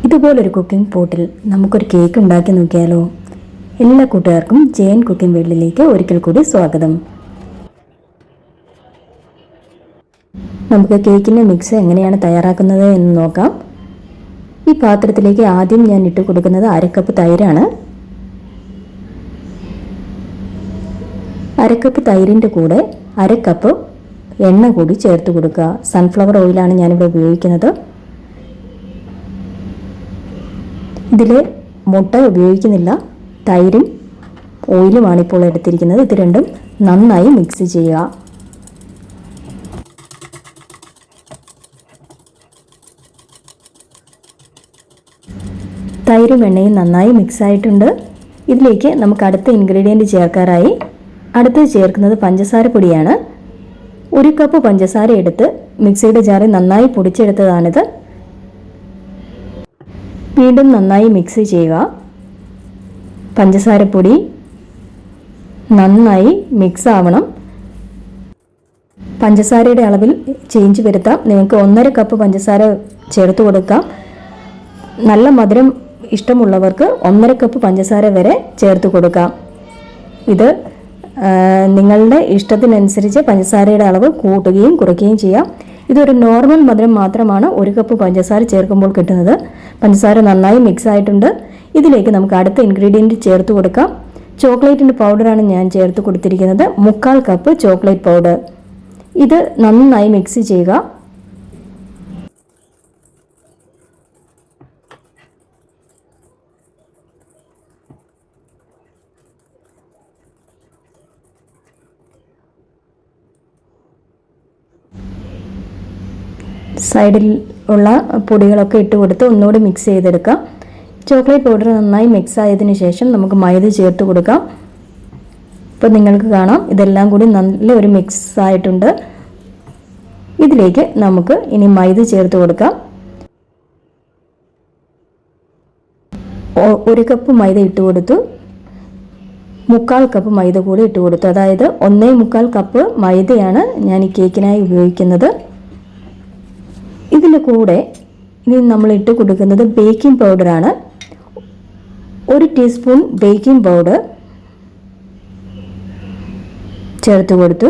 ഇതുപോലൊരു കുക്കിംഗ് പോട്ടിൽ നമുക്കൊരു കേക്ക് ഉണ്ടാക്കി നോക്കിയാലോ? എല്ലാ കൂട്ടുകാർക്കും ജയൻ കുക്കിംഗ് വേൾഡിലേക്ക് ഒരിക്കൽ കൂടി സ്വാഗതം. നമുക്ക് കേക്കിൻ്റെ മിക്സ് എങ്ങനെയാണ് തയ്യാറാക്കുന്നത് എന്ന് നോക്കാം. ഈ പാത്രത്തിലേക്ക് ആദ്യം ഞാൻ ഇട്ട് കൊടുക്കുന്നത് 1/2 കപ്പ് തൈരാണ്. 1/2 കപ്പ് തൈരിൻ്റെ കൂടെ 1/2 കപ്പ് എണ്ണ കൂടി ചേർത്ത് കൊടുക്കുക. സൺഫ്ലവർ ഓയിലാണ് ഞാനിവിടെ ഉപയോഗിക്കുന്നത്. ഇതിൽ മുട്ട ഉപയോഗിക്കുന്നില്ല, തൈരും ഓയിലുമാണ് ഇപ്പോൾ എടുത്തിരിക്കുന്നത്. ഇത് രണ്ടും നന്നായി മിക്സ് ചെയ്യുക. തൈരും എണ്ണയും നന്നായി മിക്സ് ആയിട്ടുണ്ട്. ഇതിലേക്ക് നമുക്ക് അടുത്ത ഇൻഗ്രീഡിയൻറ്റ് ചേർക്കാറായി. അടുത്ത് ചേർക്കുന്നത് പഞ്ചസാര പൊടിയാണ്. 1 കപ്പ് പഞ്ചസാര എടുത്ത് മിക്സിയുടെ ജാറിൽ നന്നായി പൊടിച്ചെടുത്തതാണിത്. വീണ്ടും നന്നായി മിക്സ് ചെയ്യുക. പഞ്ചസാരപ്പൊടി നന്നായി മിക്സ് ആവണം. പഞ്ചസാരയുടെ അളവിൽ ചേഞ്ച് വരുത്താം. നിങ്ങൾക്ക് 1.5 കപ്പ് പഞ്ചസാര ചേർത്ത് കൊടുക്കാം. നല്ല മധുരം ഇഷ്ടമുള്ളവർക്ക് 1.5 കപ്പ് പഞ്ചസാര വരെ ചേർത്ത് കൊടുക്കാം. ഇത് നിങ്ങളുടെ ഇഷ്ടത്തിനനുസരിച്ച് പഞ്ചസാരയുടെ അളവ് കൂട്ടുകയും കുറയ്ക്കുകയും ചെയ്യാം. ഇതൊരു നോർമൽ മധുരം മാത്രമാണ് 1 കപ്പ് പഞ്ചസാര ചേർക്കുമ്പോൾ കിട്ടുന്നത്. പഞ്ചസാര നന്നായി മിക്സ് ആയിട്ടുണ്ട്. ഇതിലേക്ക് നമുക്ക് അടുത്ത ഇൻഗ്രീഡിയൻറ്റ് ചേർത്ത് കൊടുക്കാം. ചോക്ലേറ്റിൻ്റെ പൗഡറാണ് ഞാൻ ചേർത്ത് കൊടുത്തിരിക്കുന്നത്. 1/4 കപ്പ് ചോക്ലേറ്റ് പൗഡർ. ഇത് നന്നായി മിക്സ് ചെയ്യുക. സൈഡിൽ ഉള്ള പൊടികളൊക്കെ ഇട്ട് കൊടുത്ത് ഒന്നുകൂടി മിക്സ് ചെയ്തെടുക്കാം. ചോക്ലേറ്റ് പൗഡർ നന്നായി മിക്സ് ആയതിനു ശേഷം നമുക്ക് മൈദ ചേർത്ത് കൊടുക്കാം. ഇപ്പോൾ നിങ്ങൾക്ക് കാണാം ഇതെല്ലാം കൂടി നല്ല ഒരു മിക്സ് ആയിട്ടുണ്ട്. ഇതിലേക്ക് നമുക്ക് ഇനി മൈദ ചേർത്ത് കൊടുക്കാം. 1 കപ്പ് മൈദ ഇട്ട് കൊടുത്തു. 1/4 കപ്പ് മൈദ കൂടി ഇട്ട് കൊടുത്തു. അതായത് 1.25 കപ്പ് മൈദയാണ് ഞാൻ ഈ കേക്കിനായി ഉപയോഗിക്കുന്നത്. ഇതിൻ്റെ കൂടെ ഇനി നമ്മൾ ഇട്ട് കൊടുക്കുന്നത് ബേക്കിംഗ് പൗഡറാണ്. 1 ടീസ്പൂൺ ബേക്കിംഗ് പൗഡർ ചേർത്ത് കൊടുത്തു.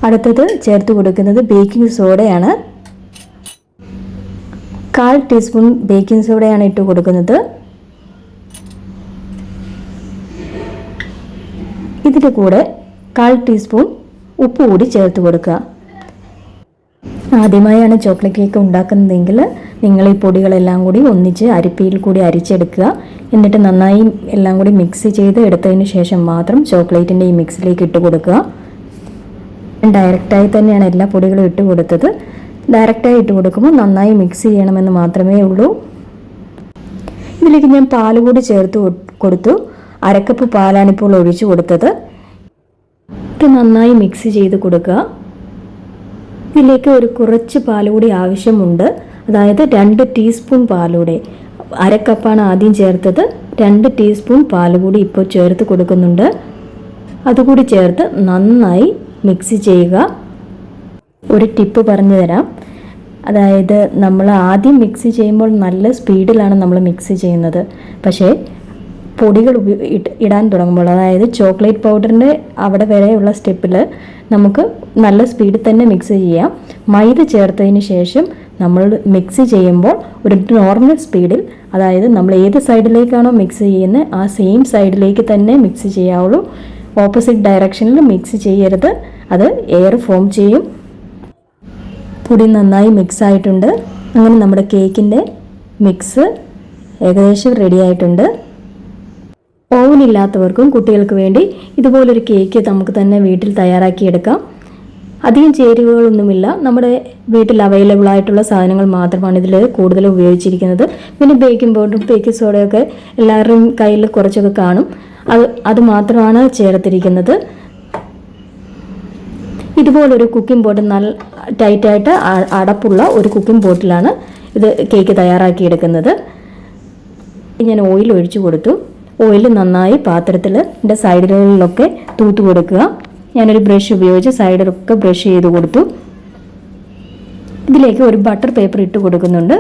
അടുത്തത് ചേർത്ത് കൊടുക്കുന്നത് ബേക്കിംഗ് സോഡയാണ്. 1/4 ടീസ്പൂൺ ബേക്കിംഗ് സോഡയാണ് ഇട്ട് കൊടുക്കുന്നത്. ഇതിൻ്റെ കൂടെ 1/4 ടീസ്പൂൺ ഉപ്പ് കൂടി ചേർത്ത് കൊടുക്കുക. ആദ്യമായാണ് ചോക്ലേറ്റ് കേക്ക് ഉണ്ടാക്കുന്നതെങ്കിൽ നിങ്ങൾ ഈ പൊടികളെല്ലാം കൂടി ഒന്നിച്ച് അരിപ്പയിൽ കൂടി അരിച്ചെടുക്കുക. എന്നിട്ട് നന്നായി എല്ലാം കൂടി മിക്സ് ചെയ്ത് എടുത്തതിന് ശേഷം മാത്രം ചോക്ലേറ്റിൻ്റെ ഈ മിക്സിലേക്ക് ഇട്ട് കൊടുക്കുക. ഡയറക്റ്റായി തന്നെയാണ് എല്ലാ പൊടികളും ഇട്ട് കൊടുത്തത്. ഡയറക്റ്റായി ഇട്ട് കൊടുക്കുമ്പോൾ നന്നായി മിക്സ് ചെയ്യണമെന്ന് മാത്രമേ ഉള്ളൂ. ഇതിലേക്ക് ഞാൻ പാൽ കൂടി ചേർത്ത് കൊടുത്തു. 1/2 കപ്പ് പാലാണിപ്പോൾ ഒഴിച്ചു കൊടുത്തത്. ഇത് നന്നായി മിക്സ് ചെയ്ത് കൊടുക്കുക. ഇതിലേക്ക് കുറച്ച് പാലുകൂടി ആവശ്യമുണ്ട്. അതായത് 2 ടീസ്പൂൺ പാലൂടെ. 1/2 കപ്പാണ് ആദ്യം ചേർത്തത്. 2 ടീസ്പൂൺ പാലുകൂടി ഇപ്പോൾ ചേർത്ത് കൊടുക്കുന്നുണ്ട്. അതുകൂടി ചേർത്ത് നന്നായി മിക്സ് ചെയ്യുക. ഒരു ടിപ്പ് പറഞ്ഞു തരാം. അതായത് നമ്മൾ ആദ്യം മിക്സ് ചെയ്യുമ്പോൾ നല്ല സ്പീഡിലാണ് നമ്മൾ മിക്സ് ചെയ്യുന്നത്. പക്ഷേ പൊടികൾ ഇടാൻ തുടങ്ങുമ്പോൾ, അതായത് ചോക്ലേറ്റ് പൗഡറിൻ്റെ അവിടെ വരെയുള്ള സ്റ്റെപ്പിൽ നമുക്ക് നല്ല സ്പീഡിൽ തന്നെ മിക്സ് ചെയ്യാം. മൈദ ചേർത്തതിന് ശേഷം നമ്മൾ മിക്സ് ചെയ്യുമ്പോൾ ഒരു നോർമൽ സ്പീഡിൽ, അതായത് നമ്മൾ ഏത് സൈഡിലേക്കാണോ മിക്സ് ചെയ്യുന്നത് ആ സെയിം സൈഡിലേക്ക് തന്നെ മിക്സ് ചെയ്യാവുള്ളൂ. ഓപ്പോസിറ്റ് ഡയറക്ഷനിൽ മിക്സ് ചെയ്യരുത്. അത് എയർ ഫോം ചെയ്യും. പൊടി നന്നായി മിക്സ് ആയിട്ടുണ്ട്. അങ്ങനെ നമ്മുടെ കേക്കിൻ്റെ മിക്സ് ഏകദേശം റെഡി ആയിട്ടുണ്ട്. ഓവനില്ലാത്തവർക്കും കുട്ടികൾക്ക് വേണ്ടി ഇതുപോലൊരു കേക്ക് നമുക്ക് തന്നെ വീട്ടിൽ തയ്യാറാക്കിയെടുക്കാം. അധികം ചേരുവകളൊന്നുമില്ല. നമ്മുടെ വീട്ടിൽ അവൈലബിൾ ആയിട്ടുള്ള സാധനങ്ങൾ മാത്രമാണ് ഇതിൽ കൂടുതൽ ഉപയോഗിച്ചിരിക്കുന്നത്. പിന്നെ ബേക്കിംഗ് പൗഡറും ബേക്കിംഗ് സോഡയൊക്കെ എല്ലാവരുടെയും കയ്യിൽ കുറച്ചൊക്കെ കാണും. അത് മാത്രമാണ് ചേർത്തിരിക്കുന്നത്. ഇതുപോലൊരു കുക്കിംഗ് ബോട്ടിൽ നല്ല ടൈറ്റായിട്ട് അടപ്പുള്ള ഒരു കുക്കിംഗ് ബോട്ടിലാണ് ഇത് കേക്ക് തയ്യാറാക്കിയെടുക്കുന്നത്. ഞാൻ ഓയിൽ ഒഴിച്ചു കൊടുത്തു. ഓയിൽ നന്നായി പാത്രത്തിൽ സൈഡുകളിലൊക്കെ തൂത്ത് കൊടുക്കുക. ഞാനൊരു ബ്രഷ് ഉപയോഗിച്ച് സൈഡിലൊക്കെ ബ്രഷ് ചെയ്ത് കൊടുത്തു. ഇതിലേക്ക് ഒരു ബട്ടർ പേപ്പർ ഇട്ട് കൊടുക്കുന്നുണ്ട്.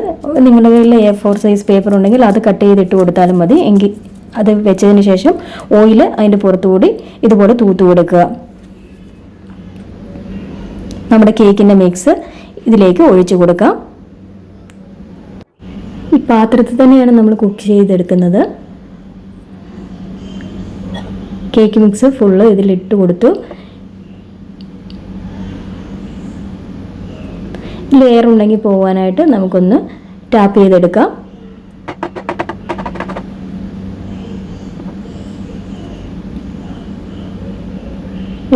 നിങ്ങളുടെ കയ്യിൽ A4 സൈസ് പേപ്പർ ഉണ്ടെങ്കിൽ അത് കട്ട് ചെയ്തിട്ട് കൊടുത്താലും മതി. എങ്കിൽ അത് വെച്ചതിന് ശേഷം ഓയിൽ അതിൻ്റെ പുറത്തുകൂടി ഇതുപോലെ തൂത്ത് കൊടുക്കുക. നമ്മുടെ കേക്കിൻ്റെ മിക്സ് ഇതിലേക്ക് ഒഴിച്ചു കൊടുക്കാം. ഈ പാത്രത്തിൽ തന്നെയാണ് നമ്മൾ കുക്ക് ചെയ്തെടുക്കുന്നത്. കേക്ക് മിക്സ് ഫുള്ള് ഇതിലിട്ട് കൊടുത്തു. ലെയർ ഉണ്ടെങ്കിൽ പോകാനായിട്ട് നമുക്കൊന്ന് ടാപ്പ് ചെയ്തെടുക്കാം.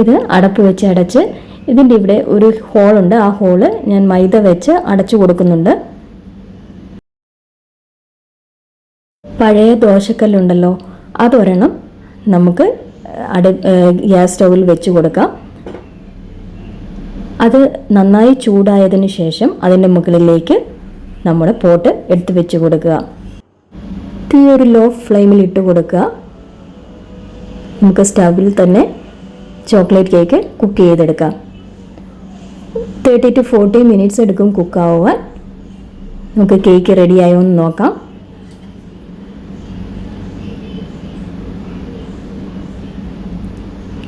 ഇത് അടപ്പ് വെച്ച് അടച്ച് ഇതിൻ്റെ ഇവിടെ ഒരു ഹോളുണ്ട്. ആ ഹോള് ഞാൻ മൈദ വെച്ച് അടച്ചു കൊടുക്കുന്നുണ്ട്. പഴയ ദോശക്കല്ലുണ്ടല്ലോ, അതൊരെണ്ണം നമുക്ക് ഗ്യാസ് സ്റ്റൗവിൽ വെച്ച് കൊടുക്കാം. അത് നന്നായി ചൂടായതിന് ശേഷം അതിൻ്റെ മുകളിലേക്ക് നമ്മുടെ പോട്ട് എടുത്ത് വെച്ച് കൊടുക്കുക. തീ ഒരു ലോ ഫ്ലെയിമിൽ ഇട്ട് കൊടുക്കുക. നമുക്ക് സ്റ്റൗവിൽ തന്നെ ചോക്ലേറ്റ് കേക്ക് കുക്ക് ചെയ്തെടുക്കാം. 30 to 40 മിനിറ്റ്സ് എടുക്കും കുക്കാവാൻ. നമുക്ക് കേക്ക് റെഡിയായോ എന്ന് നോക്കാം.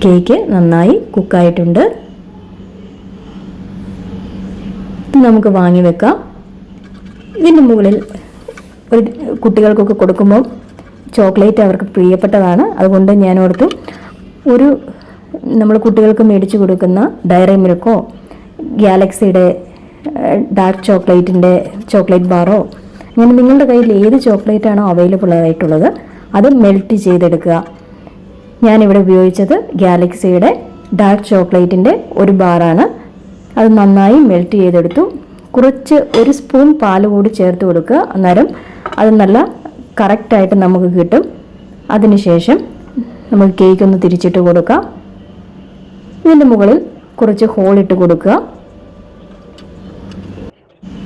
കേക്ക് നന്നായി കുക്കായിട്ടുണ്ട്. നമുക്ക് വാങ്ങി വെക്കാം. ഇതിൻ്റെ മുകളിൽ ഒരു കുട്ടികൾക്കൊക്കെ കൊടുക്കുമ്പോൾ ചോക്ലേറ്റ് അവർക്ക് പ്രിയപ്പെട്ടതാണ്. അതുകൊണ്ട് ഞാൻ ഓർത്തു ഒരു നമ്മൾ കുട്ടികൾക്ക് മേടിച്ചു കൊടുക്കുന്ന ഡയറി മിൽക്കോ ഗാലക്സിയുടെ ഡാർക്ക് ചോക്ലേറ്റിൻ്റെ ചോക്ലേറ്റ് ബാറോ അങ്ങനെ നിങ്ങളുടെ കയ്യിൽ ഏത് ചോക്ലേറ്റാണോ അവൈലബിൾ ആയിട്ടുള്ളത് അത് മെൽറ്റ് ചെയ്തെടുക്കുക. ഞാനിവിടെ ഉപയോഗിച്ചത് ഗാലക്സിയുടെ ഡാർക്ക് ചോക്ലേറ്റിൻ്റെ ഒരു ബാറാണ്. അത് നന്നായി മെൽറ്റ് ചെയ്തെടുത്തു. കുറച്ച് ഒരു സ്പൂൺ പാൽ കൂടി ചേർത്ത് കൊടുക്കുക. അന്നേരം അത് നല്ല കറക്റ്റായിട്ട് നമുക്ക് കിട്ടും. അതിനുശേഷം നമുക്ക് കേക്ക് ഒന്ന് തിരിച്ചിട്ട് കൊടുക്കാം. ഇതിൻ്റെ മുകളിൽ കുറച്ച് ഹോളിട്ട് കൊടുക്കുക.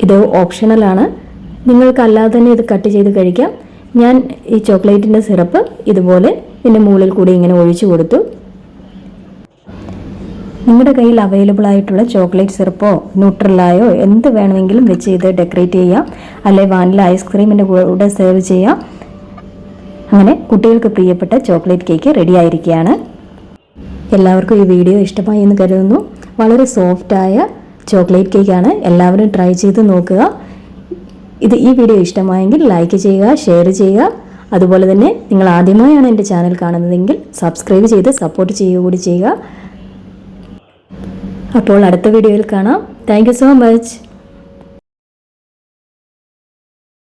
ഇത് ഓപ്ഷണലാണ്. നിങ്ങൾക്കല്ലാതെ തന്നെ ഇത് കട്ട് ചെയ്ത് കഴിക്കാം. ഞാൻ ഈ ചോക്ലേറ്റിൻ്റെ സിറപ്പ് ഇതുപോലെ ഇതിൻ്റെ മുകളിൽ കൂടി ഇങ്ങനെ ഒഴിച്ചു കൊടുത്തു. നിങ്ങളുടെ കയ്യിൽ അവൈലബിൾ ആയിട്ടുള്ള ചോക്ലേറ്റ് സിറപ്പോ ന്യൂട്രലായോ എന്ത് വേണമെങ്കിലും വെച്ച് ഇത് ഡെക്കറേറ്റ് ചെയ്യാം. അല്ലെങ്കിൽ വാനില ഐസ്ക്രീമിൻ്റെ കൂടെ സെർവ് ചെയ്യാം. അങ്ങനെ കുട്ടികൾക്ക് പ്രിയപ്പെട്ട ചോക്ലേറ്റ് കേക്ക് റെഡി ആയിരിക്കുകയാണ്. എല്ലാവർക്കും ഈ വീഡിയോ ഇഷ്ടമായി എന്ന് കരുതുന്നു. വളരെ സോഫ്റ്റായ ചോക്ലേറ്റ് കേക്കാണ്. എല്ലാവരും ട്രൈ ചെയ്ത് നോക്കുക. ഈ വീഡിയോ ഇഷ്ടമായെങ്കിൽ ലൈക്ക് ചെയ്യുക, ഷെയർ ചെയ്യുക. അതുപോലെ തന്നെ നിങ്ങൾ ആദ്യമായാണ് എൻ്റെ ചാനൽ കാണുന്നതെങ്കിൽ സബ്സ്ക്രൈബ് ചെയ്ത് സപ്പോർട്ട് ചെയ്യുക കൂടി ചെയ്യുക. അപ്പോൾ അടുത്ത വീഡിയോയിൽ കാണാം. Thank you so much.